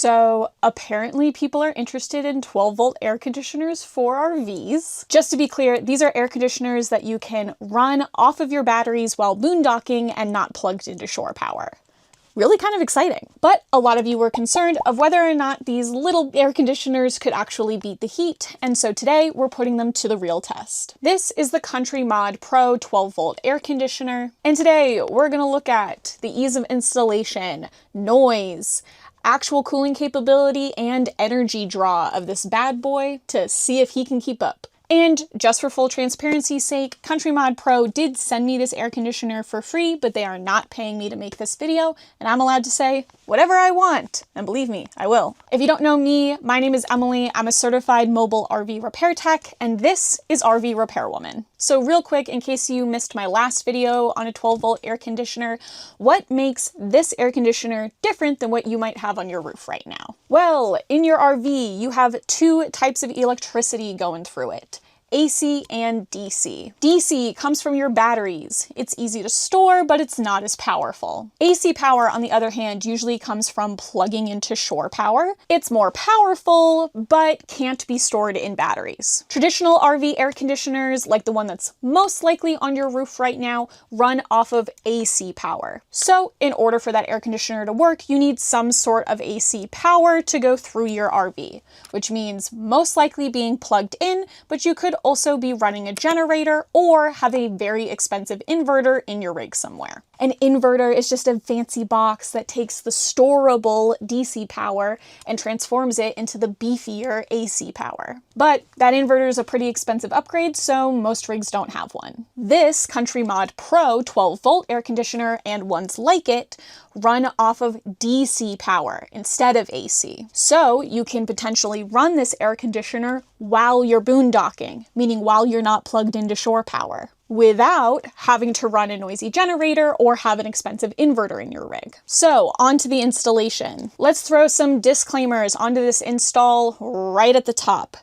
So apparently people are interested in 12-volt air conditioners for RVs. Just to be clear, these are air conditioners that you can run off of your batteries while boondocking and not plugged into shore power. Really kind of exciting. But a lot of you were concerned of whether or not these little air conditioners could actually beat the heat, and so today we're putting them to the real test. This is the Country Mod Pro 12-volt air conditioner, and today we're going to look at the ease of installation, noise, actual cooling capability, and energy draw of this bad boy to see if he can keep up. And just for full transparency's sake, Country Mod Pro did send me this air conditioner for free, but they are not paying me to make this video, and I'm allowed to say whatever I want. And believe me, I will. If you don't know me, my name is Emily. I'm a certified mobile RV repair tech, and this is RV Repairwoman. So real quick, in case you missed my last video on a 12-volt air conditioner, what makes this air conditioner different than what you might have on your roof right now? Well, in your RV, you have two types of electricity going through it. AC and DC. DC comes from your batteries. It's easy to store, but it's not as powerful. AC power, on the other hand, usually comes from plugging into shore power. It's more powerful, but can't be stored in batteries. Traditional RV air conditioners, like the one that's most likely on your roof right now, run off of AC power. So in order for that air conditioner to work, you need some sort of AC power to go through your RV, which means most likely being plugged in, but you could also be running a generator or have a very expensive inverter in your rig somewhere. An inverter is just a fancy box that takes the storable DC power and transforms it into the beefier AC power. But that inverter is a pretty expensive upgrade, so most rigs don't have one. This Country Mod Pro 12-volt air conditioner and ones like it run off of DC power instead of AC. So you can potentially run this air conditioner while you're boondocking, meaning while you're not plugged into shore power, without having to run a noisy generator or have an expensive inverter in your rig. So onto the installation. Let's throw some disclaimers onto this install right at the top.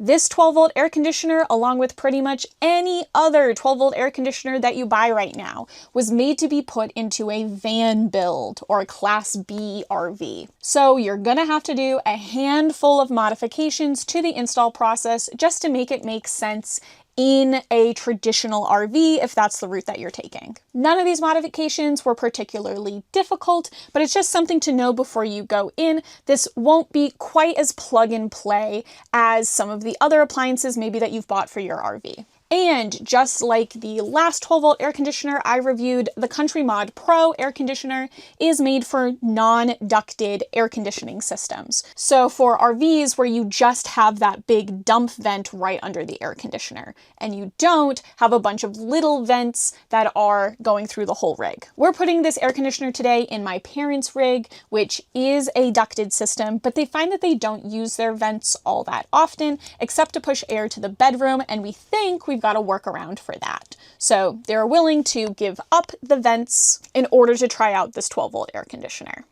This 12-volt air conditioner, along with pretty much any other 12-volt air conditioner that you buy right now, was made to be put into a van build or a Class B RV. So you're gonna have to do a handful of modifications to the install process just to make it make sense in a traditional RV if that's the route that you're taking. None of these modifications were particularly difficult, but it's just something to know before you go in. This won't be quite as plug and play as some of the other appliances maybe that you've bought for your RV. And just like the last 12-volt air conditioner I reviewed, the Country Mod Pro air conditioner is made for non-ducted air conditioning systems. So for RVs where you just have that big dump vent right under the air conditioner, and you don't have a bunch of little vents that are going through the whole rig. We're putting this air conditioner today in my parents' rig, which is a ducted system, but they find that they don't use their vents all that often, except to push air to the bedroom, and we think we've got a workaround for that. So they're willing to give up the vents in order to try out this 12-volt air conditioner.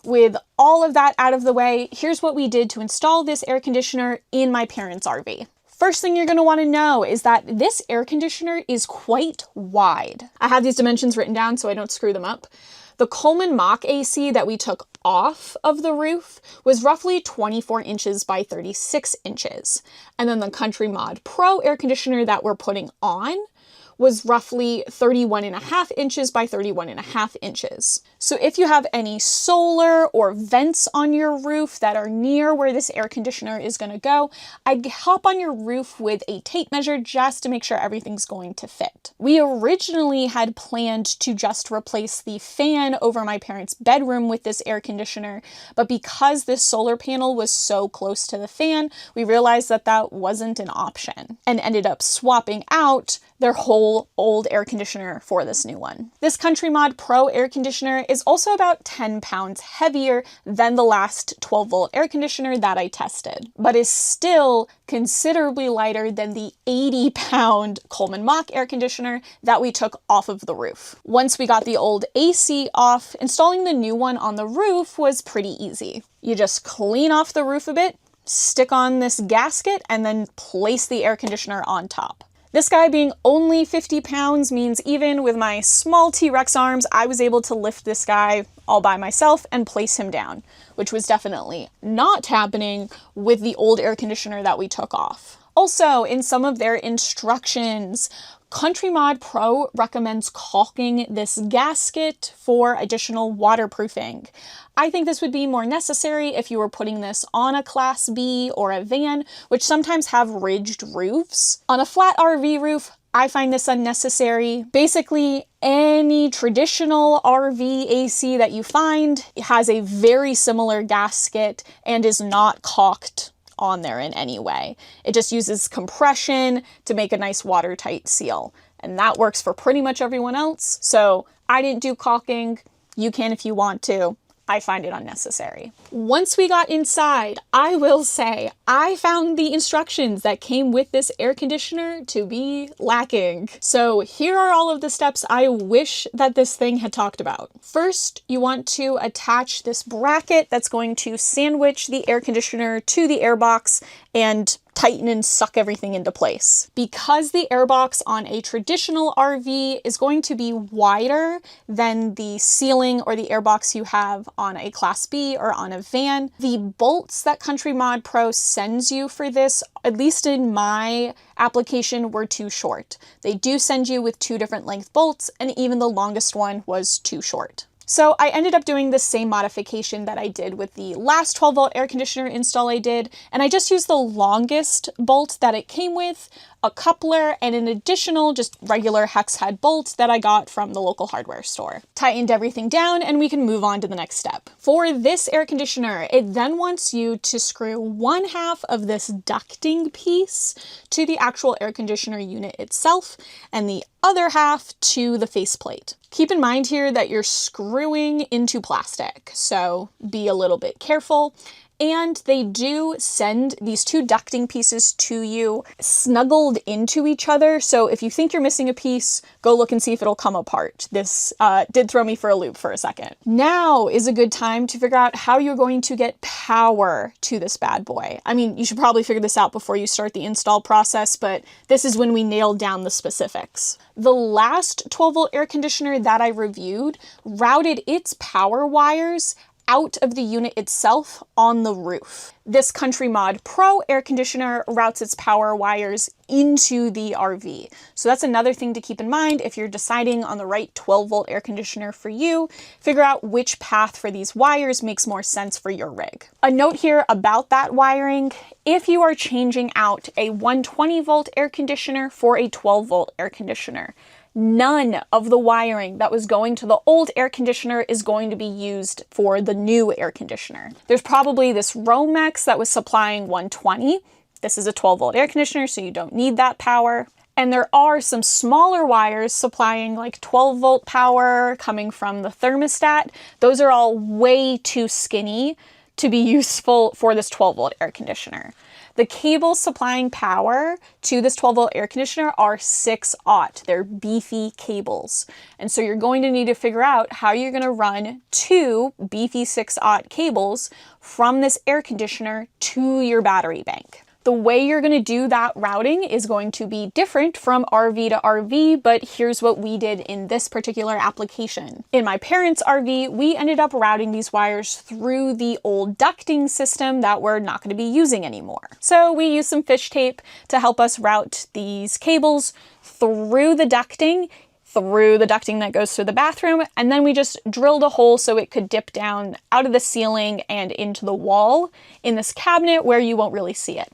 With all of that out of the way, here's what we did to install this air conditioner in my parents' RV. First thing you're going to want to know is that this air conditioner is quite wide. I have these dimensions written down so I don't screw them up. The Coleman Mach AC that we took off of the roof was roughly 24 inches by 36 inches. And then the Country Mod Pro air conditioner that we're putting on was roughly 31.5 inches by 31.5 inches. So if you have any solar or vents on your roof that are near where this air conditioner is going to go, I'd hop on your roof with a tape measure just to make sure everything's going to fit. We originally had planned to just replace the fan over my parents' bedroom with this air conditioner, but because this solar panel was so close to the fan, we realized that that wasn't an option and ended up swapping out their whole old air conditioner for this new one. This Country Mod Pro air conditioner is also about 10 pounds heavier than the last 12-volt air conditioner that I tested, but is still considerably lighter than the 80-pound Coleman Mach air conditioner that we took off of the roof. Once we got the old AC off, installing the new one on the roof was pretty easy. You just clean off the roof a bit, stick on this gasket, and then place the air conditioner on top. This guy being only 50 pounds means even with my small T-Rex arms, I was able to lift this guy all by myself and place him down, which was definitely not happening with the old air conditioner that we took off. Also, in some of their instructions, Country Mod Pro recommends caulking this gasket for additional waterproofing. I think this would be more necessary if you were putting this on a Class B or a van, which sometimes have ridged roofs. On a flat RV roof, I find this unnecessary. Basically, any traditional RV AC that you find has a very similar gasket and is not caulked on there in any way. It just uses compression to make a nice watertight seal. And that works for pretty much everyone else. So I didn't do caulking. You can if you want to. I find it unnecessary. Once we got inside, I will say I found the instructions that came with this air conditioner to be lacking. So here are all of the steps I wish that this thing had talked about. First, you want to attach this bracket that's going to sandwich the air conditioner to the airbox and tighten and suck everything into place. Because the airbox on a traditional RV is going to be wider than the ceiling or the airbox you have on a Class B or on a van, the bolts that Country Mod Pro sends you for this, at least in my application, were too short. They do send you with 2 different length bolts, and even the longest one was too short. So I ended up doing the same modification that I did with the last 12 volt air conditioner install I did, and I just used the longest bolt that it came with, a coupler, and an additional just regular hex head bolt that I got from the local hardware store. Tightened everything down, and we can move on to the next step. For this air conditioner, it then wants you to screw 1/2 of this ducting piece to the actual air conditioner unit itself, and the other half to the faceplate. Keep in mind here that you're screwing into plastic, so be a little bit careful. And they do send these 2 ducting pieces to you snuggled into each other. So if you think you're missing a piece, go look and see if it'll come apart. This did throw me for a loop for a second. Now is a good time to figure out how you're going to get power to this bad boy. I mean, you should probably figure this out before you start the install process, but this is when we nailed down the specifics. The last 12 volt air conditioner that I reviewed routed its power wires out of the unit itself on the roof. This Country Mod Pro air conditioner routes its power wires into the RV. So that's another thing to keep in mind if you're deciding on the right 12 volt air conditioner for you. Figure out which path for these wires makes more sense for your rig. A note here about that wiring: if you are changing out a 120 volt air conditioner for a 12 volt air conditioner, none of the wiring that was going to the old air conditioner is going to be used for the new air conditioner. There's probably this Romex that was supplying 120. This is a 12 volt air conditioner, so you don't need that power. And there are some smaller wires supplying like 12 volt power coming from the thermostat. Those are all way too skinny to be useful for this 12 volt air conditioner. The cables supplying power to this 12 volt air conditioner are 6/0. They're beefy cables. And so you're going to need to figure out how you're going to run 2 beefy 6/0 cables from this air conditioner to your battery bank. The way you're going to do that routing is going to be different from RV to RV, but here's what we did in this particular application. In my parents' RV, we ended up routing these wires through the old ducting system that we're not going to be using anymore. So we used some fish tape to help us route these cables through the ducting that goes through the bathroom, and then we just drilled a hole so it could dip down out of the ceiling and into the wall in this cabinet where you won't really see it.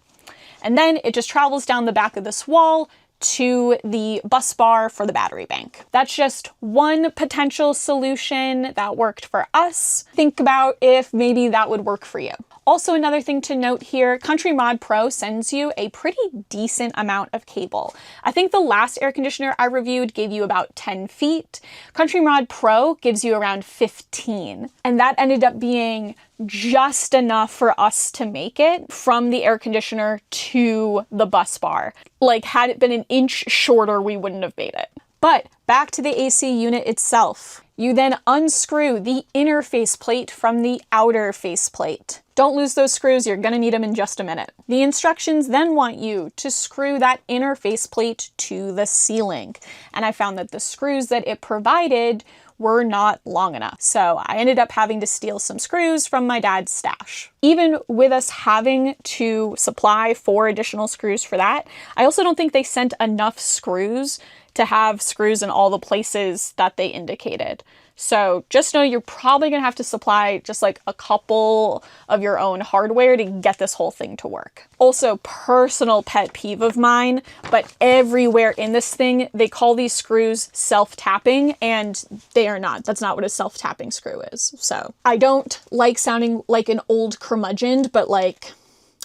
And then it just travels down the back of this wall to the bus bar for the battery bank. That's just one potential solution that worked for us. Think about if maybe that would work for you. Also, another thing to note here, Country Mod Pro sends you a pretty decent amount of cable. I think the last air conditioner I reviewed gave you about 10 feet. Country Mod Pro gives you around 15. And that ended up being just enough for us to make it from the air conditioner to the bus bar. Like, had it been an inch shorter, we wouldn't have made it. But back to the AC unit itself. You then unscrew the inner faceplate from the outer faceplate. Don't lose those screws, you're gonna need them in just a minute. The instructions then want you to screw that inner faceplate to the ceiling. And I found that the screws that it provided were not long enough. So I ended up having to steal some screws from my dad's stash. Even with us having to supply 4 additional screws for that, I also don't think they sent enough screws to have screws in all the places that they indicated. So just know you're probably gonna have to supply just like a couple of your own hardware to get this whole thing to work. Also, personal pet peeve of mine, but everywhere in this thing, they call these screws self-tapping, and they are not. That's not what a self-tapping screw is. So I don't like sounding like an old curmudgeon, but like,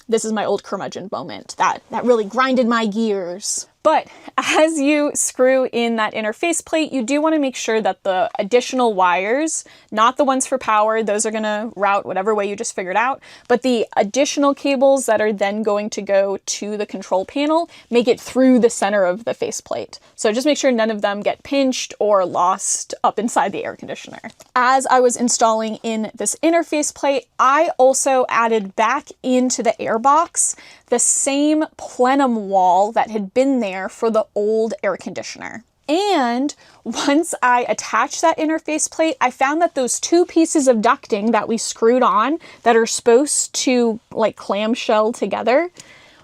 this is my old curmudgeon moment. That really grinded my gears. But as you screw in that inner faceplate, you do want to make sure that the additional wires, not the ones for power, those are going to route whatever way you just figured out, but the additional cables that are then going to go to the control panel make it through the center of the faceplate. So just make sure none of them get pinched or lost up inside the air conditioner. As I was installing in this inner faceplate, I also added back into the air box the same plenum wall that had been there for the old air conditioner. And once I attached that inner faceplate, I found that those 2 pieces of ducting that we screwed on that are supposed to like clamshell together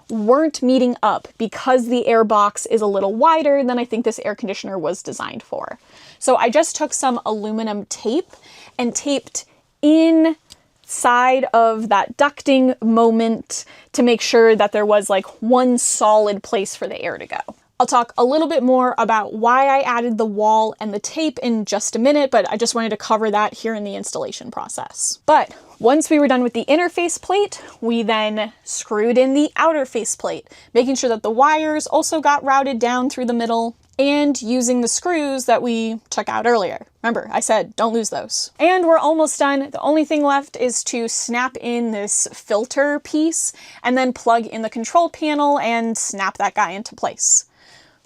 weren't meeting up because the air box is a little wider than I think this air conditioner was designed for. So I just took some aluminum tape and taped inside of that ducting moment to make sure that there was like one solid place for the air to go. I'll talk a little bit more about why I added the wall and the tape in just a minute, but I just wanted to cover that here in the installation process. But once we were done with the inner faceplate, we then screwed in the outer faceplate, making sure that the wires also got routed down through the middle and using the screws that we took out earlier. Remember, I said don't lose those. And we're almost done. The only thing left is to snap in this filter piece and then plug in the control panel and snap that guy into place.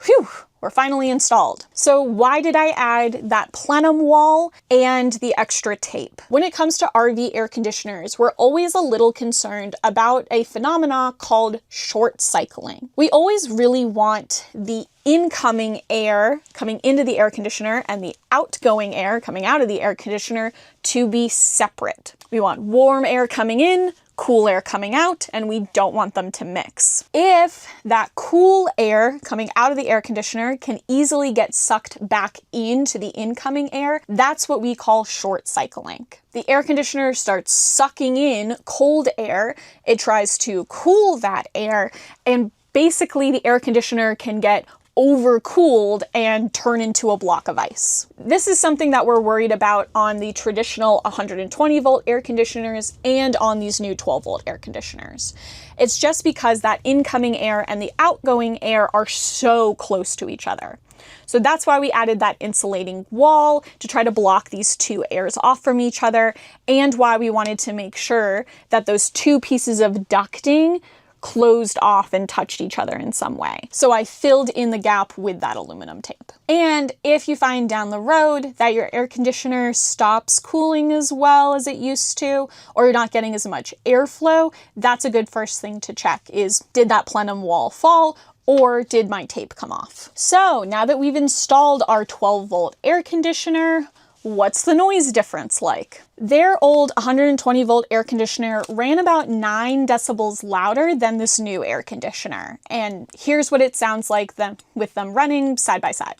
Whew, we're finally installed. So why did I add that plenum wall and the extra tape? When it comes to RV air conditioners, we're always a little concerned about a phenomena called short cycling. We always really want the incoming air coming into the air conditioner and the outgoing air coming out of the air conditioner to be separate. We want warm air coming in, cool air coming out, and we don't want them to mix. If that cool air coming out of the air conditioner can easily get sucked back into the incoming air, that's what we call short cycling. The air conditioner starts sucking in cold air, it tries to cool that air, and basically the air conditioner can get overcooled and turn into a block of ice. This is something that we're worried about on the traditional 120 volt air conditioners and on these new 12 volt air conditioners. It's just because that incoming air and the outgoing air are so close to each other. So that's why we added that insulating wall to try to block these 2 airs off from each other, and why we wanted to make sure that those 2 pieces of ducting closed off and touched each other in some way. So I filled in the gap with that aluminum tape. And if you find down the road that your air conditioner stops cooling as well as it used to, or you're not getting as much airflow, that's a good first thing to check is, did that plenum wall fall? Or did my tape come off? So now that we've installed our 12 volt air conditioner, what's the noise difference like? Their old 120 volt air conditioner ran about 9 decibels louder than this new air conditioner. And here's what it sounds like with them running side by side.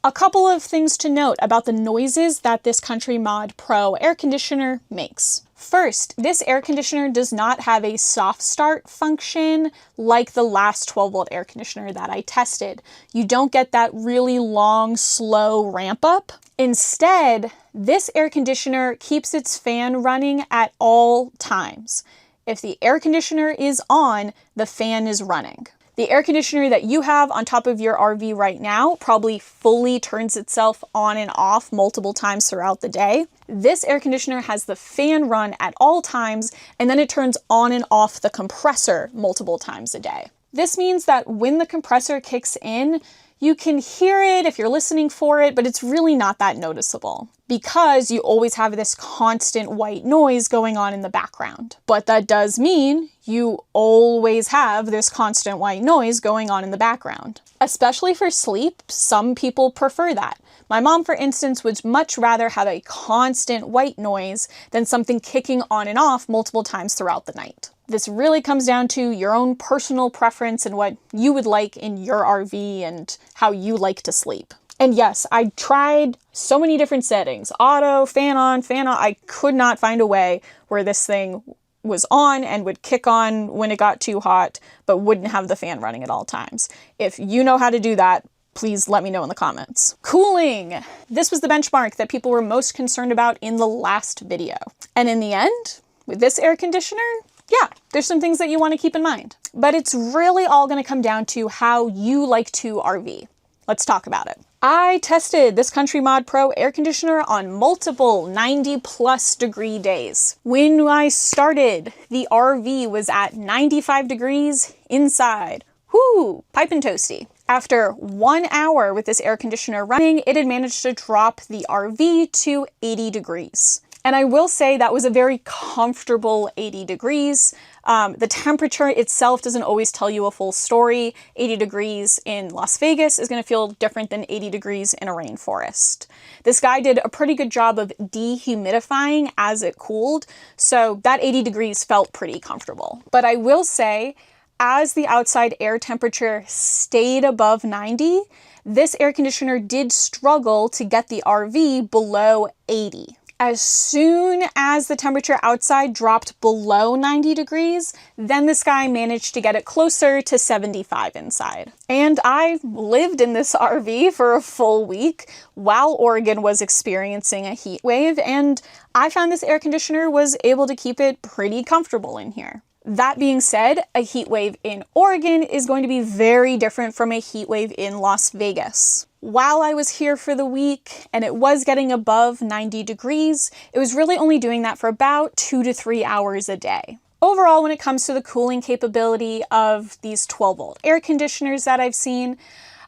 A couple of things to note about the noises that this Country Mod Pro air conditioner makes. First, this air conditioner does not have a soft start function like the last 12 volt air conditioner that I tested. You don't get that really long, slow ramp up. Instead, this air conditioner keeps its fan running at all times. If the air conditioner is on, the fan is running. The air conditioner that you have on top of your RV right now probably fully turns itself on and off multiple times throughout the day. This air conditioner has the fan run at all times, and then it turns on and off the compressor multiple times a day. This means that when the compressor kicks in, you can hear it if you're listening for it, but it's really not that noticeable because you always have this constant white noise going on in the background. But that does mean you always have this constant white noise going on in the background. Especially for sleep, some people prefer that. My mom, for instance, would much rather have a constant white noise than something kicking on and off multiple times throughout the night. This really comes down to your own personal preference and what you would like in your RV and how you like to sleep. And yes, I tried so many different settings. Auto, fan on, fan off. I could not find a way where this thing was on and would kick on when it got too hot, but wouldn't have the fan running at all times. If you know how to do that, please let me know in the comments. Cooling! This was the benchmark that people were most concerned about in the last video. And in the end, with this air conditioner, yeah, there's some things that you want to keep in mind. But it's really all going to come down to how you like to RV. Let's talk about it. I tested this Country Mod Pro air conditioner on multiple 90+ degree days. When I started, the RV was at 95 degrees inside. Whoo, piping toasty. After 1 hour with this air conditioner running, it had managed to drop the RV to 80 degrees. And I will say that was a very comfortable 80 degrees. The temperature itself doesn't always tell you a full story. 80 degrees in Las Vegas is going to feel different than 80 degrees in a rainforest. This guy did a pretty good job of dehumidifying as it cooled, so that 80 degrees felt pretty comfortable. But I will say, as the outside air temperature stayed above 90, this air conditioner did struggle to get the RV below 80. As soon as the temperature outside dropped below 90 degrees, then this guy managed to get it closer to 75 inside. And I lived in this RV for a full week while Oregon was experiencing a heat wave, and I found this air conditioner was able to keep it pretty comfortable in here. That being said, a heat wave in Oregon is going to be very different from a heat wave in Las Vegas. While I was here for the week and it was getting above 90 degrees, it was really only doing that for about 2 to 3 hours a day. Overall, when it comes to the cooling capability of these 12-volt air conditioners that I've seen,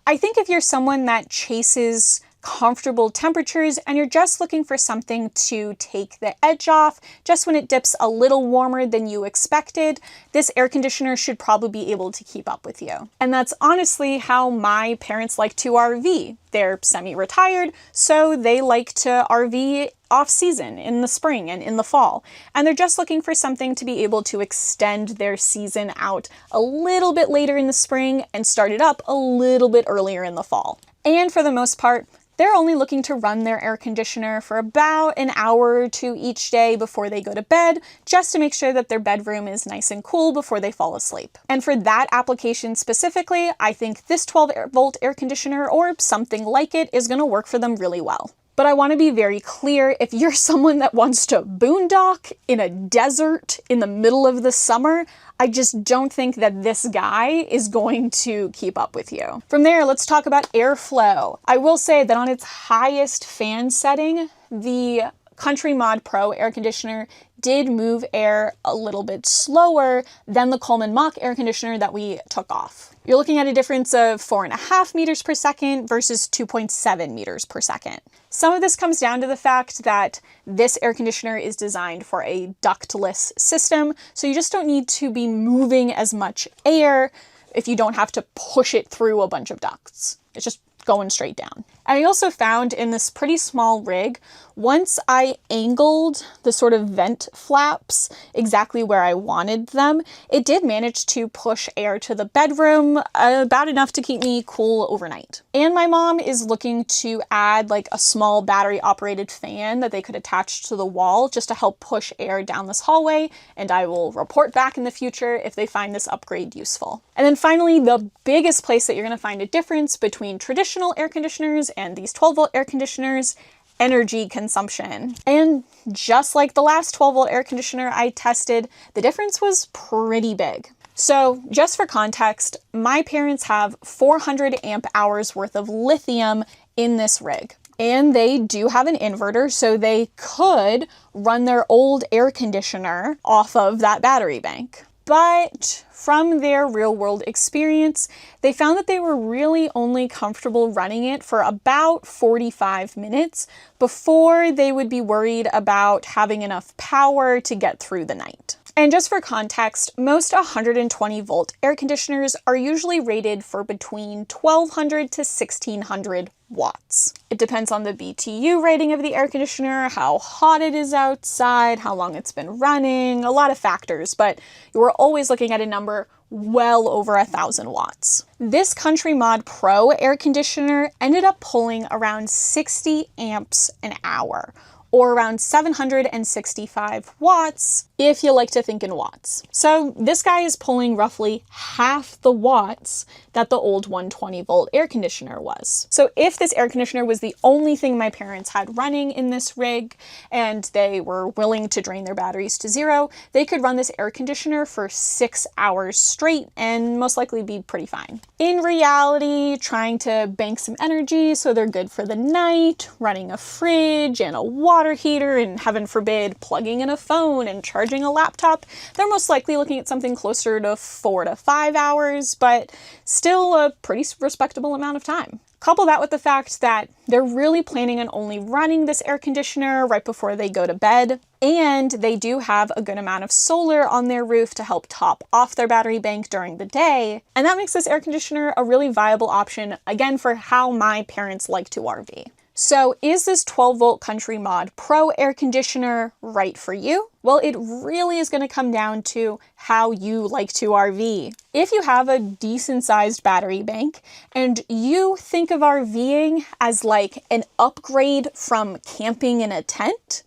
I think if you're someone that chases comfortable temperatures and you're just looking for something to take the edge off just when it dips a little warmer than you expected, this air conditioner should probably be able to keep up with you. And that's honestly how my parents like to RV. They're semi-retired, so they like to RV off-season in the spring and in the fall. And they're just looking for something to be able to extend their season out a little bit later in the spring and start it up a little bit earlier in the fall. And for the most part, they're only looking to run their air conditioner for about an hour or two each day before they go to bed, just to make sure that their bedroom is nice and cool before they fall asleep. And for that application specifically, I think this 12-volt air conditioner or something like it is going to work for them really well. But I want to be very clear, if you're someone that wants to boondock in a desert in the middle of the summer, I just don't think that this guy is going to keep up with you. From there, let's talk about airflow. I will say that on its highest fan setting, the Country Mod Pro air conditioner did move air a little bit slower than the Coleman Mach air conditioner that we took off. You're looking at a difference of 4.5 meters per second versus 2.7 meters per second. Some of this comes down to the fact that this air conditioner is designed for a ductless system, so you just don't need to be moving as much air if you don't have to push it through a bunch of ducts. It's just going straight down. And I also found in this pretty small rig, once I angled the sort of vent flaps exactly where I wanted them, it did manage to push air to the bedroom about enough to keep me cool overnight. And my mom is looking to add like a small battery operated fan that they could attach to the wall just to help push air down this hallway, and I will report back in the future if they find this upgrade useful. And then finally, the biggest place that you're going to find a difference between traditional air conditioners and these 12-volt air conditioners: energy consumption. And just like the last 12-volt air conditioner I tested, the difference was pretty big. So just for context, my parents have 400 amp hours worth of lithium in this rig. And they do have an inverter, so they could run their old air conditioner off of that battery bank. But from their real world experience, they found that they were really only comfortable running it for about 45 minutes before they would be worried about having enough power to get through the night. And just for context, most 120 volt air conditioners are usually rated for between 1200 to 1600 watts. It depends on the BTU rating of the air conditioner, how hot it is outside, how long it's been running, a lot of factors, but you are always looking at a number well over 1000 watts. This Country Mod Pro air conditioner ended up pulling around 60 amps an hour, or around 765 watts, if you like to think in watts. So this guy is pulling roughly half the watts that the old 120 volt air conditioner was. So if this air conditioner was the only thing my parents had running in this rig, and they were willing to drain their batteries to zero, they could run this air conditioner for 6 hours straight and most likely be pretty fine. In reality, trying to bank some energy so they're good for the night, running a fridge and a water heater, and heaven forbid, plugging in a phone and charging a laptop, they're most likely looking at something closer to 4 to 5 hours, but still a pretty respectable amount of time. Couple that with the fact that they're really planning on only running this air conditioner right before they go to bed, and they do have a good amount of solar on their roof to help top off their battery bank during the day, and that makes this air conditioner a really viable option, again, for how my parents like to RV. So is this 12 volt Country Mod Pro air conditioner right for you? Well, it really is going to come down to how you like to RV. If you have a decent sized battery bank and you think of RVing as like an upgrade from camping in a tent,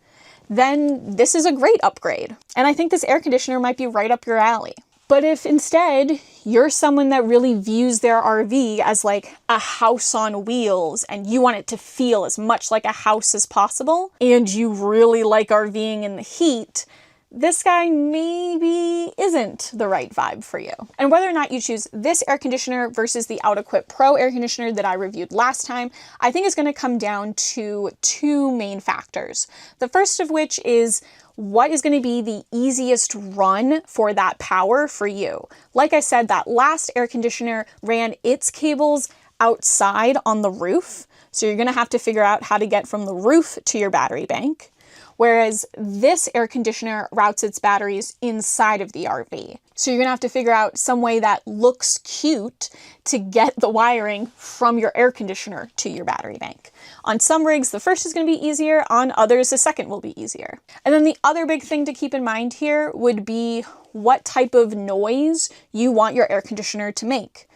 then this is a great upgrade. And I think this air conditioner might be right up your alley. But if instead you're someone that really views their RV as like a house on wheels and you want it to feel as much like a house as possible, and you really like RVing in the heat, this guy maybe isn't the right vibe for you. And whether or not you choose this air conditioner versus the OutEquip Pro air conditioner that I reviewed last time, I think is going to come down to two main factors. The first of which is what is going to be the easiest run for that power for you. Like I said, that last air conditioner ran its cables outside on the roof, so you're going to have to figure out how to get from the roof to your battery bank. Whereas this air conditioner routes its batteries inside of the RV. So you're gonna have to figure out some way that looks cute to get the wiring from your air conditioner to your battery bank. On some rigs, the first is gonna be easier. On others, the second will be easier. And then the other big thing to keep in mind here would be what type of noise you want your air conditioner to make.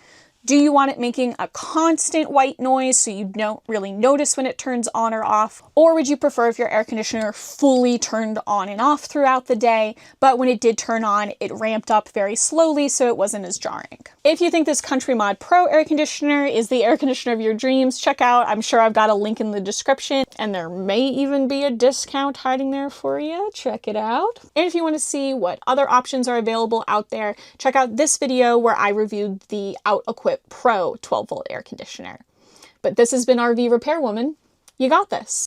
Do you want it making a constant white noise so you don't really notice when it turns on or off? Or would you prefer if your air conditioner fully turned on and off throughout the day, but when it did turn on, it ramped up very slowly so it wasn't as jarring? If you think this Country Mod Pro air conditioner is the air conditioner of your dreams, check out, I'm sure I've got a link in the description, and there may even be a discount hiding there for you. Check it out. And if you want to see what other options are available out there, check out this video where I reviewed the OutEquip Pro 12 volt air conditioner. But this has been RV Repair Woman. You got this.